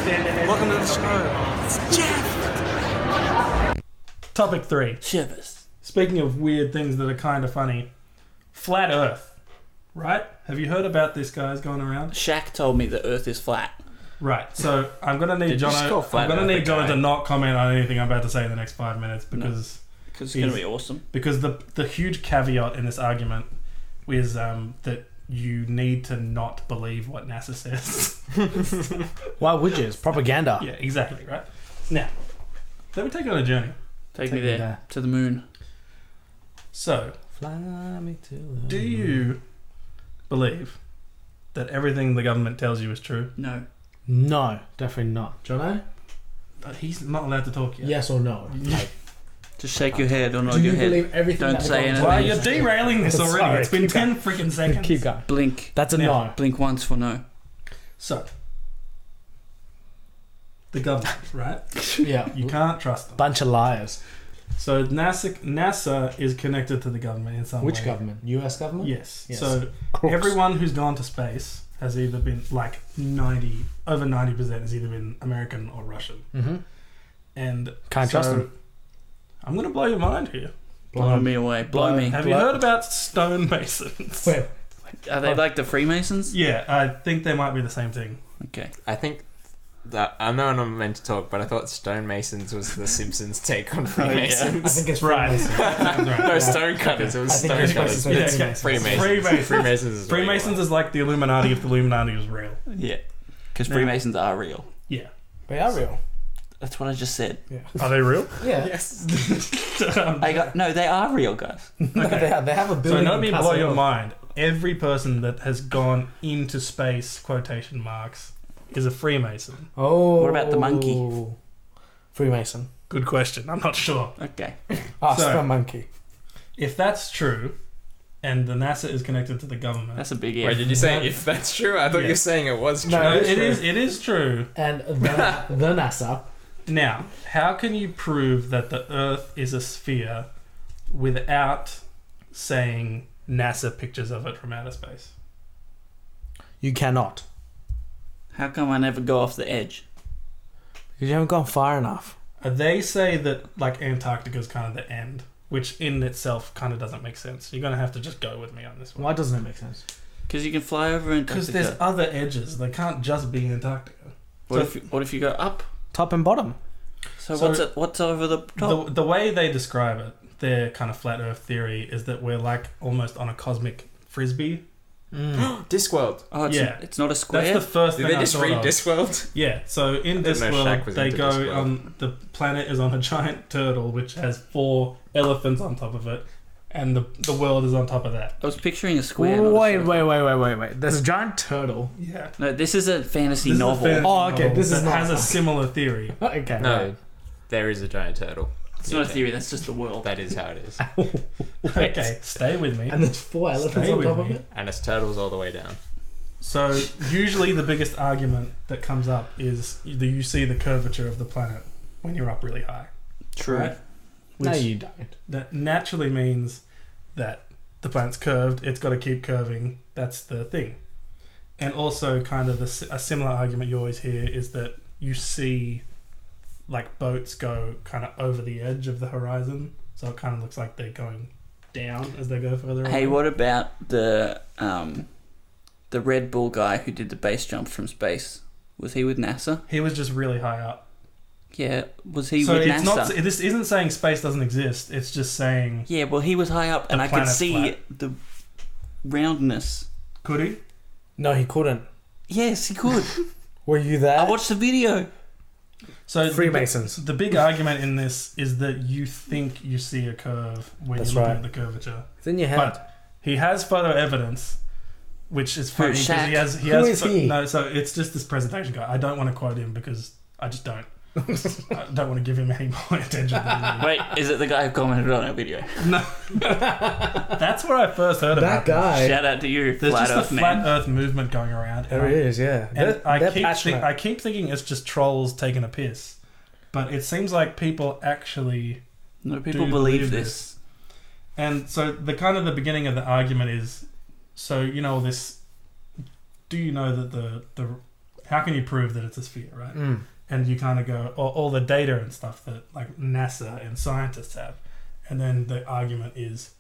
Welcome to the show. It's Jeff. Topic 3. Shivers. Speaking of weird things that are kind of funny, flat Earth, right? Have you heard about this guy's going around? Shaq told me the Earth is flat. Right. So I'm gonna need Did you just call Jono. flat I'm gonna Earth need a Jono guy? to not comment on anything I'm about to say in the next 5 minutes because Because it's going to be awesome. the huge caveat in this argument is that you need to not believe what NASA says. Why would you? It's propaganda. Yeah, exactly, right? Now, let me take you on a journey. Take me there. To the moon. So, Fly me to the do you believe that everything the government tells you is true? No. No, definitely not. Jono? He's not allowed to talk yet. Yes or no? Like, Just shake your head or nod do you your head. believe everything Don't that the say government Why, anything. you're derailing this already. Sorry, It's been keep 10 freaking seconds. Keep going. Blink. That's a Yeah. no. Blink once for no. So, the government, right? Yeah. You can't trust them. Bunch of liars. So NASA is connected to the government in some way. Which government? US government? Yes. Yes. So Crooks. everyone who's gone to space has either been like over 90% has either been American or Russian. Mm-hmm. And Can't trust them. I'm going to blow your mind here. Blow me away. Blow me. Have you heard about stonemasons? Wait, Are they like the Freemasons? Yeah, I think they might be the same thing. Okay. I think that I know I'm not meant to talk, but I thought stonemasons was the Simpsons take on I Freemasons. think it's Right. Freemasons. Right. No, stonecutters. It was I think it's stonecutters. Freemasons. Yeah, okay. Freemasons. Freemasons. Freemasons is Freemasons is like the Illuminati if the Illuminati was real. Yeah. Because No. Freemasons are real. Yeah. They are real. That's what I just said. Are they real? Yeah. Yes. They are real, guys. No, they have a So building. let me in blow your Castle. mind. Every person that has gone into space, quotation marks, is a Freemason. Oh. What about the monkey? Freemason. Good question. I'm not sure. Okay. Ask So- the monkey. If that's true, and the NASA is connected to the government, That's a big Wait, if. did you say if that's true? I thought you Yeah. were saying it was true. No, it is true. And the NASA. Now, how can you prove that the Earth is a sphere without saying NASA pictures of it from outer space? You cannot. How come I never go off the edge? Because you haven't gone far enough. They say that like Antarctica is kind of the end, which in itself kind of doesn't make sense. You're going to have to just go with me on this one. Why doesn't it make sense? Because you can fly over Because there's Antarctica. other edges. They can't just be Antarctica. What if you go up? Top and bottom. So, So- what's over the top? The way they describe it, their kind of flat Earth theory, is that we're like almost on a cosmic frisbee. Discworld. Oh, yeah. it's not a square. That's the first Did thing they just I thought read of. Discworld? Yeah, so in I didn't know Discworld, Shaq was they into go Discworld. on the planet is on a giant turtle which has 4 elephants on top of it, and the world is on top of that. I was picturing a square. not a Wait. circle. There's a giant turtle. Yeah. No, this is a fantasy This is a novel. fantasy Oh, okay, novel this is that not- has a similar theory. Okay. No, there is a giant turtle. It's not a theory. That's just the world. That is how it is. Okay, stay with me. And there's 4 elephants Stay on with top of me. it? And it's turtles all the way down. So usually the biggest argument that comes up is that you see the curvature of the planet when you're up really high. True. Right? No, Which- you don't. That naturally means that the planet's curved, it's got to keep curving. That's the thing. And also, kind of a similar argument you always hear is that you see like boats go kind of over the edge of the horizon, so it kind of looks like they're going down as they go further Hey, away. what about the Red Bull guy who did the base jump from space? Was he with NASA? He was just really high up. Yeah, was he So with it's NASA? not. This isn't saying space doesn't exist. It's just saying Yeah, well, he was high up, and The I could planet's see flat. the roundness. could he? No, he couldn't. Yes, he could. Were you there? I watched the video. So Freemasons. The big argument in this is that you think you see a curve when That's you're looking right. at the curvature. It's in your head. But he has photo evidence, which is funny because Shaq? he has. Who is he? No, so it's just this presentation guy. I don't want to quote him because I just don't. I don't want to give him any more attention. Than me. Wait, is it the guy who commented on our video? No, that's where I first heard about that guy. Shout out to you, There's Flat just Earth a man. flat Earth movement going around. There it is, yeah. And They're passionate. I keep thinking it's just trolls taking a piss, but it seems like people actually. No, people do believe this. And so the kind of the beginning of the argument is, so you know this. Do you know that the how can you prove that it's a sphere, right? Mm. And you kind of go, all the data and stuff that like NASA and scientists have. And then the argument is,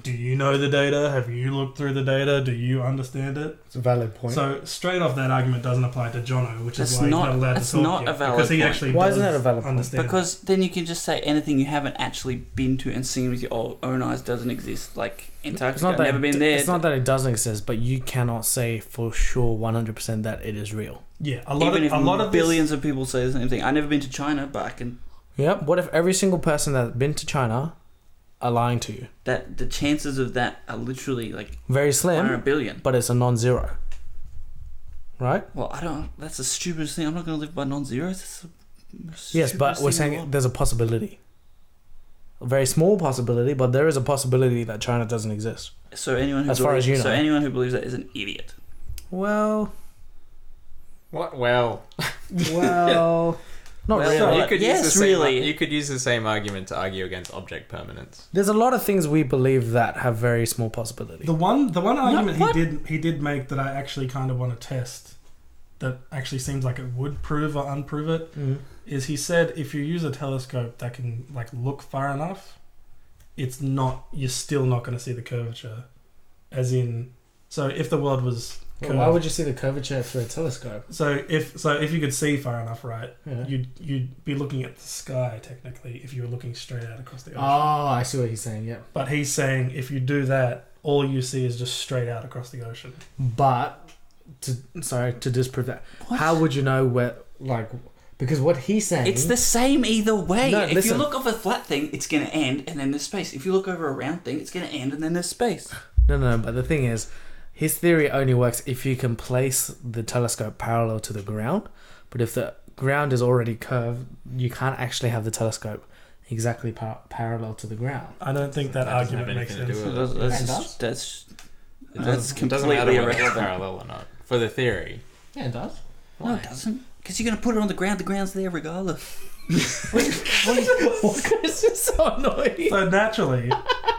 do you know the data? Have you looked through the data? Do you understand it? It's a valid point. So straight off, that argument doesn't apply to Jono, which is That's why he's not- not allowed to that's talk not yet, a valid because he point. actually Why does isn't that a valid point? understand. Because then you can just say anything you haven't actually been to and seen with your own eyes doesn't exist. Like it's Antarctica, not I've that never been there. It's not that it doesn't exist, but you cannot say for sure 100% that it is real. Yeah, a lot Even if of billions of people say the same thing. I've never been to China, but I can. Yep. What if every single person that's been to China are lying to you? That the chances of that are literally like Very 1 in a slim, billion. but it's a non-zero. Right? Well, I don't. That's the stupidest thing. I'm not going to live by non-zeros. That's the Yes, but stupidest we're thing in the saying world. there's a possibility. A very small possibility, but there is a possibility that China doesn't exist. So anyone who As far as you so know. anyone who believes that is an idiot. Well, What? Well, not Well, really. so- you could Yes, use the same. really. You could use the same argument to argue against object permanence. There's a lot of things we believe that have very small possibility. The one argument what? he did make that I actually kind of want to test, that actually seems like it would prove or unprove it, Mm. is he said if you use a telescope that can like look far enough, you're still not going to see the curvature. As in, so if the world was curved, Why would you see the curvature through a telescope? so if you could see far enough, right, Yeah. you'd be looking at the sky technically if you were looking straight out across the ocean. Oh, I see what he's saying. Yeah, But he's saying if you do that, all you see is just straight out across the ocean. but to disprove that, What? how would you know where? Like, because what he's saying, It's the same either way. No, if listen. you look off a flat thing, it's going to end, and then there's space. If you look over a round thing, it's going to end, and then there's space. no. But the thing is, his theory only works if you can place the telescope parallel to the ground. But if the ground is already curved, you can't actually have the telescope exactly parallel to the ground. I don't think that, That doesn't argument have makes anything to sense. do So with that's, It that's, does? that's It That's doesn't completely matter whether it's irrelevant. parallel or not for the theory. Yeah, it does. no, it doesn't. Because you're going to put it on the ground. The ground's there regardless. Why is this so annoying? So naturally,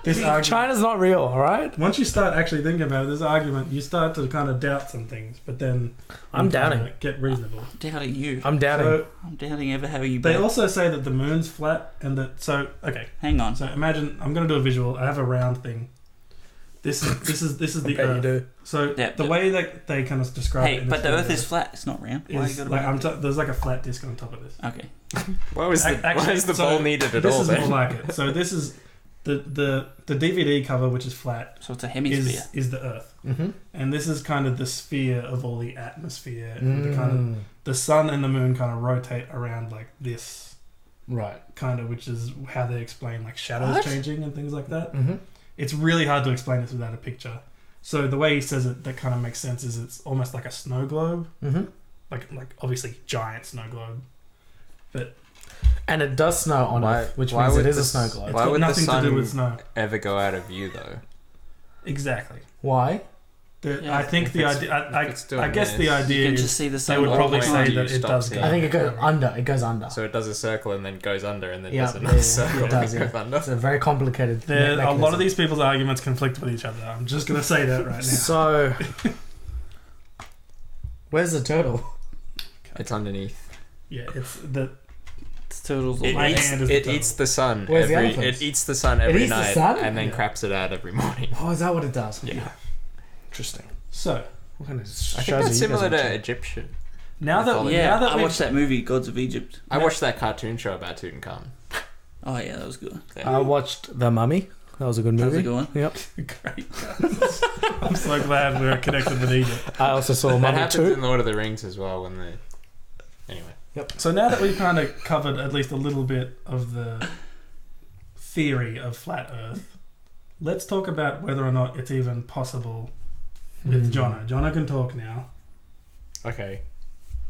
this argument, China's not real, all right? once you start actually thinking about it, this argument, you start to kind of doubt some things, but then I'm you doubting. kinda get reasonable. I'm doubting you. I'm doubting. So I'm doubting ever having you they back. also say that the moon's flat, and that okay. Hang on. So imagine I'm going to do a visual. I have a round thing. This is I the bet you Earth. do. So Yeah, the but- way that they kind of describe it. Hey, in but this the Earth video is flat. It's not round. Why is you got like to there's like a flat disc on top of this. Okay. Why was the Actually, why is the so ball needed at This all is more then? like it. So this is the DVD cover, which is flat, So it's a hemisphere. is the Earth, Mm-hmm. and this is kind of the sphere of all the atmosphere. And the kind of the sun and the moon kind of rotate around like this, Right. kind of, which is how they explain like shadows What? changing and things like that. Mm-hmm. It's really hard to explain this without a picture. So the way he says it, that kind of makes sense. Is it's almost like a snow globe, Mm-hmm. like obviously giant snow globe. And it does snow on Why- Earth, which why means it would is a the snow s- globe. It's Why got would the nothing to do sun- with snow. Ever go out of view though? Exactly. Why? Yeah, I think if the it's- idea. if it's I doing guess the this. You idea can is just see the they sun. would all probably the point way say do down. you that it stop does seeing go. I think it goes Yeah. under. It goes under. So it does a circle and then goes under and then Yeah, does another yeah, circle it does, and yeah. goes under. It's a very complicated There, a lot mechanism. of these people's arguments conflict with each other. I'm just gonna say that right now. So, where's the turtle? It's underneath. Yeah, it's the It's turtles all It, My over. eats, hand is the it turtle. eats the sun Where's the every. elephants? It eats the sun every eats the night sun? and then Yeah. craps it out every morning. Oh, is that what it does? Yeah. Interesting. so What kind of I shows think are that's you guys similar to watching? Egyptian. now that Mythology. Yeah, now that I we watched that movie, Gods of Egypt. I watched that cartoon show about Tutankhamun. Oh yeah, that was good. I watched The Mummy. That was a good That was a movie. good one. Yep. great. I'm so glad we're connected with Egypt. I also saw that Mummy happens 2. in Lord of the Rings as well when they. Anyway, So now that we've kind of covered at least a little bit of the theory of flat Earth, let's talk about whether or not it's even possible with Jono. Jono can talk now. okay.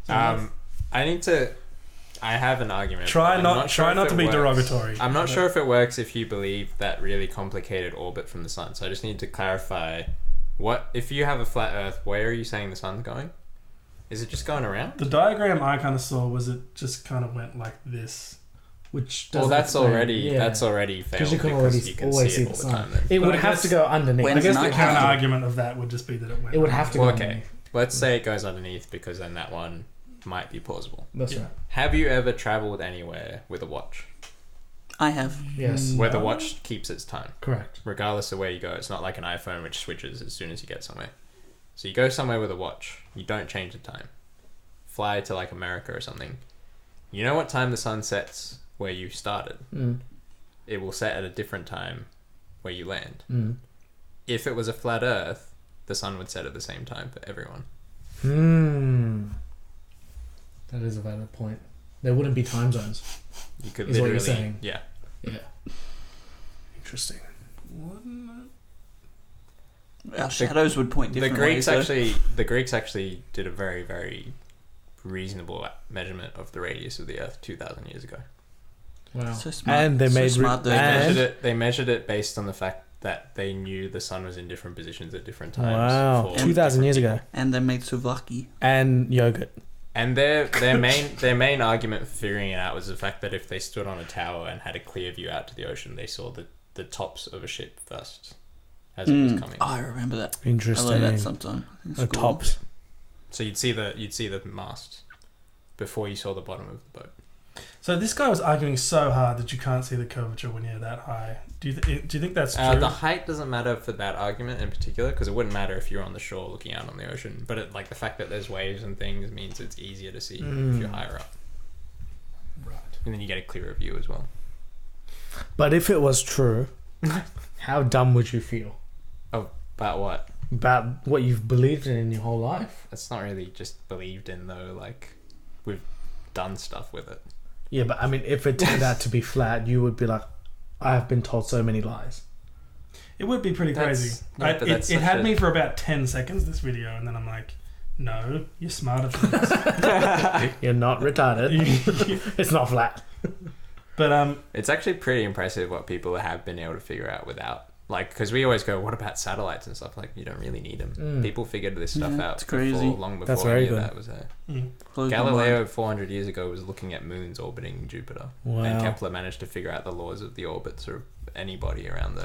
So let's- I need to. I have an argument. try but I'm not sure try if not it to be works. derogatory. I'm not but- sure if it works if you believe that really complicated orbit from the sun. So I just need to clarify. What if you have a flat Earth? Where are you saying the sun's going? Is it just going around? The diagram I kind of saw was it just kind of went like this. Which Well, doesn't that's explain- already yeah. that's already failed you can because already you can always see see it all the the sun. time. Then. It But would I have guess- to go underneath. When I guess the night counter time. argument of that would just be that it went. It would have to Well, go okay. underneath. Let's say it goes underneath because then that one might be plausible. That's Yeah. right. Have you ever traveled anywhere with a watch I have. Yes. where the No. watch keeps its time, Correct. regardless of where you go? It's not like an iPhone which switches as soon as you get somewhere. So you go somewhere with a watch, you don't change the time. Fly to like America or something. You know what time the sun sets where you started? Mm. It will set at a different time where you land. Mm. If it was a flat Earth, the sun would set at the same time for everyone. That is a valid point. There wouldn't be time zones. You could Is what literally, you're saying. yeah. Yeah. Interesting. Our shadows would point The different Greeks ways. though. the Greeks actually did a very, very reasonable measurement of the radius of the Earth 2,000 years ago. Wow. So smart. And they So made smart, though. They measured it based on the fact that they knew the sun was in different positions at different times. Wow. for 2,000 years different ago. And they made souvlaki. And yogurt. And their main argument for figuring it out was the fact that if they stood on a tower and had a clear view out to the ocean, they saw the tops of a ship first as it was coming. Oh, I remember that. I Interesting. learned that sometime. in The school. tops. So you'd see the mast before you saw the bottom of the boat. So this guy was arguing so hard that you can't see the curvature when you're that high. Do you think that's true? The height doesn't matter for that argument in particular because it wouldn't matter if you're on the shore looking out on the ocean. But the fact that there's waves and things means it's easier to see if you're higher up. Right. And then you get a clearer view as well. But if it was true, how dumb would you feel About what? about what you've believed in your whole life? It's not really just believed in though. Like we've done stuff with it. Yeah, but I mean, if it turned out to be flat, you would be like, I have been told so many lies. It would be pretty crazy. It had me for about 10 seconds, this video, and then I'm like, no, you're smarter than this. You're not retarded. It's not flat. But It's actually pretty impressive what people have been able to figure out without, like, because we always go, what about satellites and stuff? Like, you don't really need them. People figured this stuff Yeah, out it's crazy. long before That's very any of good. that was there. Blows my Galileo mind. 400 years ago was looking at moons orbiting Jupiter, Wow. and Kepler managed to figure out the laws of the orbits of anybody around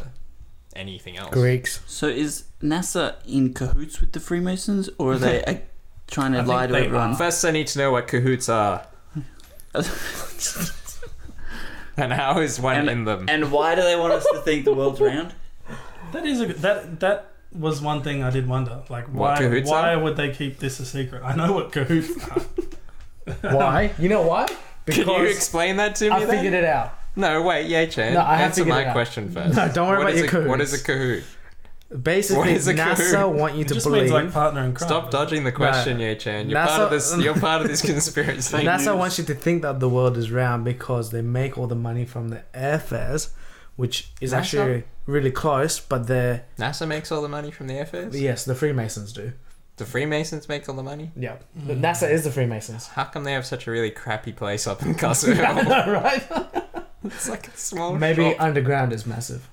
anything else. Greeks. So is NASA in cahoots with the Freemasons, or are they trying to I lie think to they everyone? are. First, I need to know what cahoots are, and how is one in them. And why do they want us to think the world's round? that was one thing I did wonder. Like, What cahoots why are? would they keep this a secret? I know what cahoots are. Why? You know why? Can you explain that to me? I then? figured it out. No, wait, Chan. No, I have Answer figured my it out. question first. No, don't worry What about is your cahoots. What is a cahoot? Basically, What is a NASA cahoot? want you It to just believe. means like partner in crime. Stop dodging the question, Chan. You're part of this. You're part of this conspiracy. NASA news. wants you to think that the world is round because they make all the money from the airfares, which is NASA? actually really close. But they're NASA makes all the money from the airfares. yes, the Freemasons do. The Freemasons make all the money. Yeah, NASA is the Freemasons. How come they have such a really crappy place up in Castle Hill? Right? It's like a small Maybe shop. underground is massive.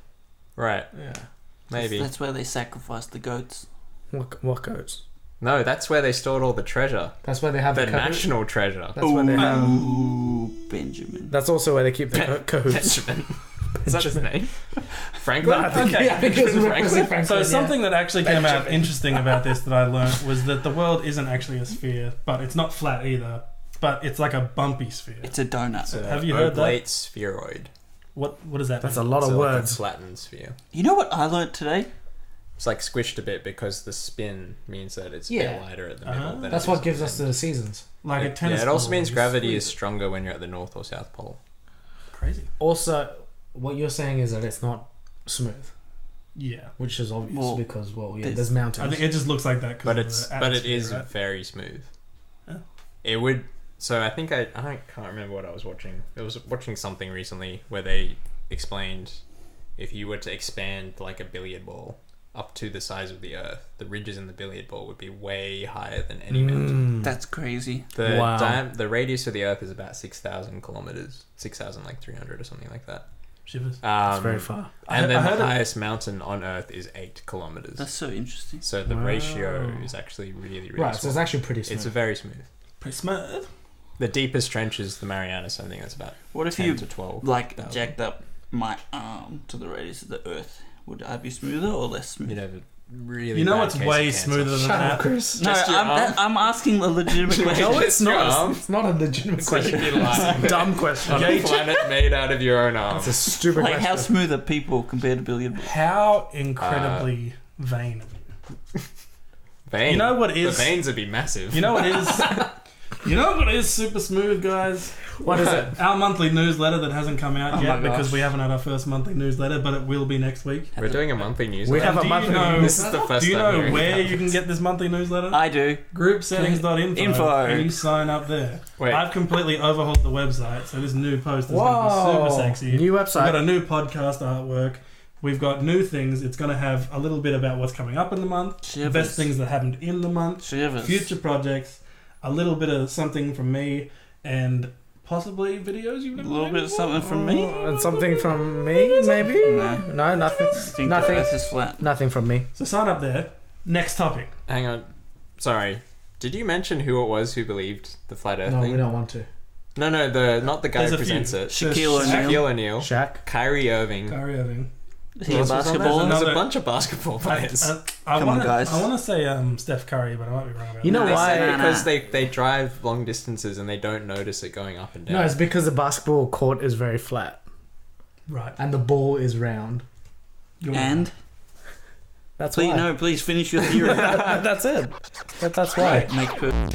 Right, Yeah. maybe. That's where they sacrifice the goats. What goes? No, that's where they stored all the treasure. That's where they have The the cahoot. national treasure. That's where they have. Ooh, Benjamin. That's also where they keep the cahoots. Benjamin. Is that his name? Franklin? No, I think, Okay. yeah, I think it was Franklin. Franklin. So yeah. something that actually came out interesting about this that I learned was that the world isn't actually a sphere, but it's not flat either. But it's like a bumpy sphere. It's a donut. So have you heard that? Oblate spheroid. What does that That's a mean? lot of So like a words. flattened sphere. You know what I learnt today? It's like squished a bit because the spin means that it's a Yeah. bit lighter at the middle. than That's it what is gives at us the the seasons. Like a end. tennis Yeah, it also ball, means you gravity squeeze is it. stronger when you're at the North or South Pole. Crazy. Also, what you're saying is that it's not smooth, Yeah. which is obvious Well, because there's there's- mountains. I think it just looks like that. But of it's the but it atmosphere, is right? very smooth. Yeah. It would. So I think I can't remember what I was watching. I was watching something recently where they explained if you were to expand like a billiard ball up to the size of the Earth, the ridges in the billiard ball would be way higher than any mountain. That's crazy. The Wow. the radius of the Earth is about 6,000 kilometers, 6,300 or something like that. Shivers. It's very far. And I then heard the it- highest mountain on Earth is 8 kilometers. That's so interesting. So the Wow. ratio is actually really, really Right, so small. it's actually pretty smooth. It's very smooth. Pretty smooth. The deepest trench is the Marianas. I think that's about What if 10 you to 12. like 1,000. jacked up my arm to the radius of the Earth? Would I be smoother or less smooth? You never really. You know bad what's case way of cancer. smoother than Shut that? up, Chris. No, Just your arm? I'm asking a legitimate question. No, it's Just your not. arm? It's not a legitimate question. You'd be lying. Dumb question. On a planet made out of your own arm. It's a stupid Like, how question. smooth are people compared to billiard balls? How incredibly vain of you. Vein. You know what The is? veins would be massive. You know what is? You know what is super smooth, guys? What is it? Our monthly newsletter that hasn't come out Oh yet my because gosh. we haven't had our first monthly newsletter, but it will be next week. We're doing a monthly We newsletter. have a Do you monthly know- This is the first Do you time know hearing where about you can get this monthly newsletter? I do. Groupsettings.info. Info. And you sign up there. Wait. I've completely overhauled the website, so this new post is going to Whoa. be super sexy. New We've got website. a new podcast artwork. We've got new things. It's going to have a little bit about what's coming up in the month, Shivers. best things that happened in the month, Shivers. future projects, a little bit of something from me, and possibly videos you've A never little seen bit of before. something from me. And something from me, maybe? No. No, nothing. I think Nothing. the earth is flat. Nothing from me. So sign up there. Next topic. Hang on. Sorry. Did you mention who it was who believed the flat Earth No, thing? we don't want to. No, not the guy There's who a few. presents it. Shaquille There's O'Neal. Shaquille O'Neal, Shaq. Kyrie Irving. Kyrie Irving. Is he a Who else was on there? basketballer? There's a Another- bunch of basketball players. I Come on, wanna, guys. I want to say Steph Curry, but I might be wrong about You know that. They why? say Nah, because nah. they drive long distances and they don't notice it going up and down. No, it's because the basketball court is very flat Right. and the ball is round. You're And That's please, why. no, please finish your theory. That's it. That's why. Make per-